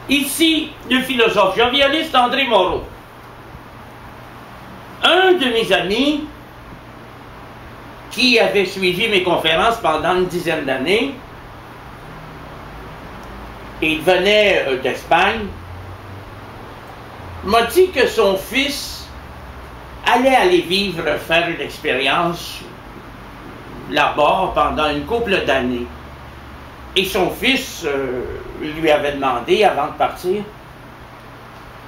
Ici, le philosophe jovialiste André Moreau. Un de mes amis qui avait suivi mes conférences pendant une dizaine d'années, et il venait d'Espagne, m'a dit que son fils allait aller faire une expérience là-bas pendant une couple d'années. Et son fils lui avait demandé avant de partir,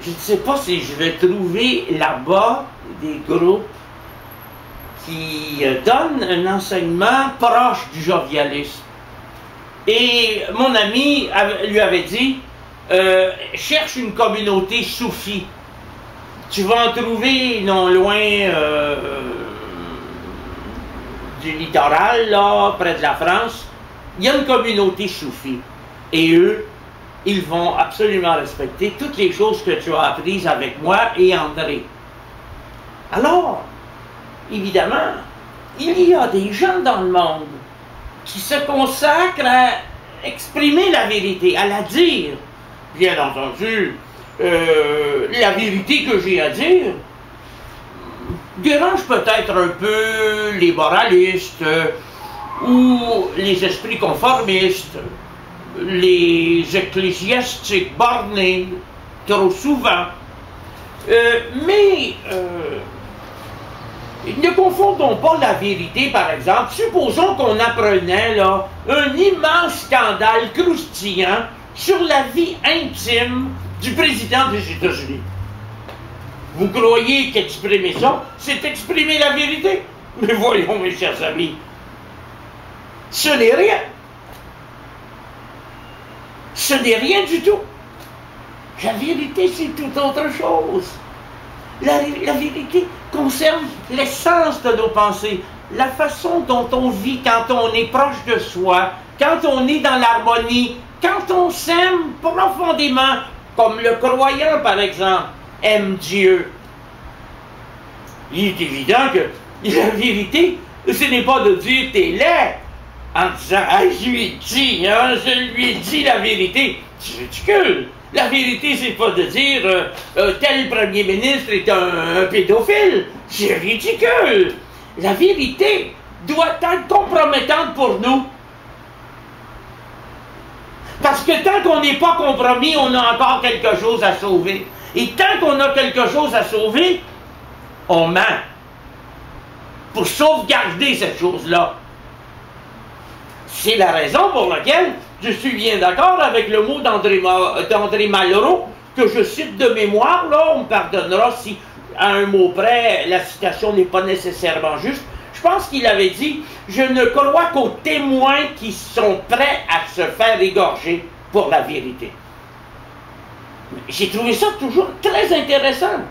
je ne sais pas si je vais trouver là-bas des groupes qui donnent un enseignement proche du jovialisme. Et mon ami lui avait dit, cherche une communauté soufie. Tu vas en trouver non loin du littoral, là, près de la France. Il y a une communauté soufie. Et eux, ils vont absolument respecter toutes les choses que tu as apprises avec moi et André. Alors, évidemment, il y a des gens dans le monde qui se consacrent à exprimer la vérité, à la dire. Bien entendu, la vérité que j'ai à dire dérange peut-être un peu les moralistes ou les esprits conformistes, les ecclésiastiques bornés, trop souvent. Mais ne confondons pas la vérité, par exemple. Supposons qu'on apprenait là, un immense scandale croustillant sur la vie intime du président des États-Unis. Vous croyez qu'exprimer ça, c'est exprimer la vérité? Mais voyons, mes chers amis, ce n'est rien. Ce n'est rien du tout. La vérité, c'est tout autre chose. La vérité concerne l'essence de nos pensées, la façon dont on vit quand on est proche de soi, quand on est dans l'harmonie, quand on s'aime profondément, comme le croyant, par exemple, aime Dieu. Il est évident que la vérité, ce n'est pas de dire t'es laid, en disant « Ah, je lui ai dit la vérité ». C'est ridicule. La vérité, c'est pas de dire tel premier ministre est un pédophile. C'est ridicule. La vérité doit être compromettante pour nous. Parce que tant qu'on n'est pas compromis, on a encore quelque chose à sauver. Et tant qu'on a quelque chose à sauver, on ment. Pour sauvegarder cette chose-là. C'est la raison pour laquelle je suis bien d'accord avec le mot d'André Malraux, que je cite de mémoire, là, on me pardonnera si, à un mot près, la citation n'est pas nécessairement juste. Je pense qu'il avait dit « Je ne crois qu'aux témoins qui sont prêts à se faire égorger pour la vérité. » J'ai trouvé ça toujours très intéressant.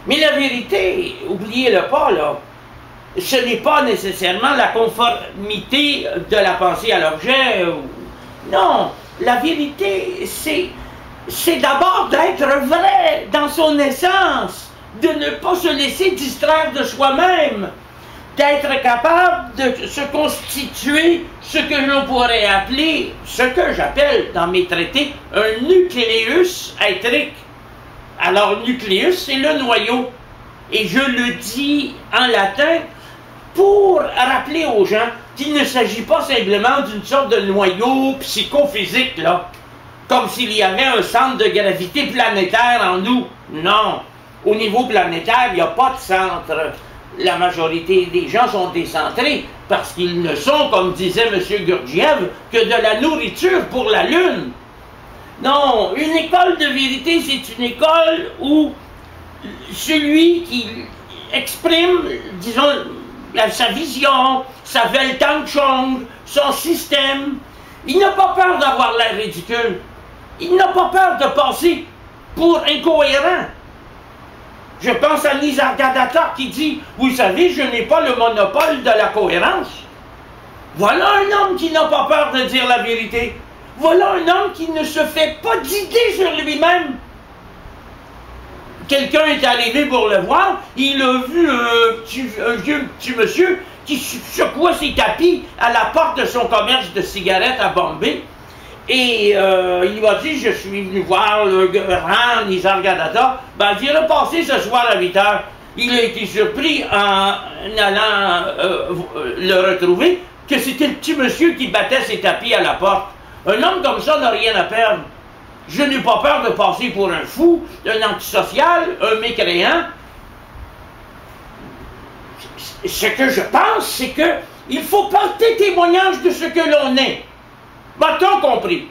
Mais la vérité, oubliez-le pas, là, ce n'est pas nécessairement la conformité de la pensée à l'objet. Non, la vérité, c'est d'abord d'être vrai dans son essence, de ne pas se laisser distraire de soi-même, d'être capable de se constituer ce que l'on pourrait appeler, ce que j'appelle dans mes traités, un nucléus étrique. Alors, nucléus, c'est le noyau. Et je le dis en latin pour rappeler aux gens qu'il ne s'agit pas simplement d'une sorte de noyau psychophysique, là, comme s'il y avait un centre de gravité planétaire en nous. Non. Au niveau planétaire, il n'y a pas de centre. La majorité des gens sont décentrés parce qu'ils ne sont, comme disait M. Gurdjieff, que de la nourriture pour la Lune. Non, une école de vérité, c'est une école où celui qui exprime, disons, sa vision, sa Weltanschauung, son système, il n'a pas peur d'avoir l'air ridicule. Il n'a pas peur de passer pour incohérent. Je pense à Nisargadatta qui dit « Vous savez, je n'ai pas le monopole de la cohérence. » Voilà un homme qui n'a pas peur de dire la vérité. Voilà un homme qui ne se fait pas d'idée sur lui-même. Quelqu'un est arrivé pour le voir, il a vu un vieux petit monsieur qui secouait ses tapis à la porte de son commerce de cigarettes à Bombay. Et il m'a dit, je suis venu voir le grand Nisargadatta. Ben, il est repassé ce soir à 8 heures. Il a été surpris en allant le retrouver que c'était le petit monsieur qui battait ses tapis à la porte. Un homme comme ça n'a rien à perdre. Je n'ai pas peur de passer pour un fou, un antisocial, un mécréant. Ce que je pense, c'est que il faut porter témoignage de ce que l'on est. M'a-t-on compris?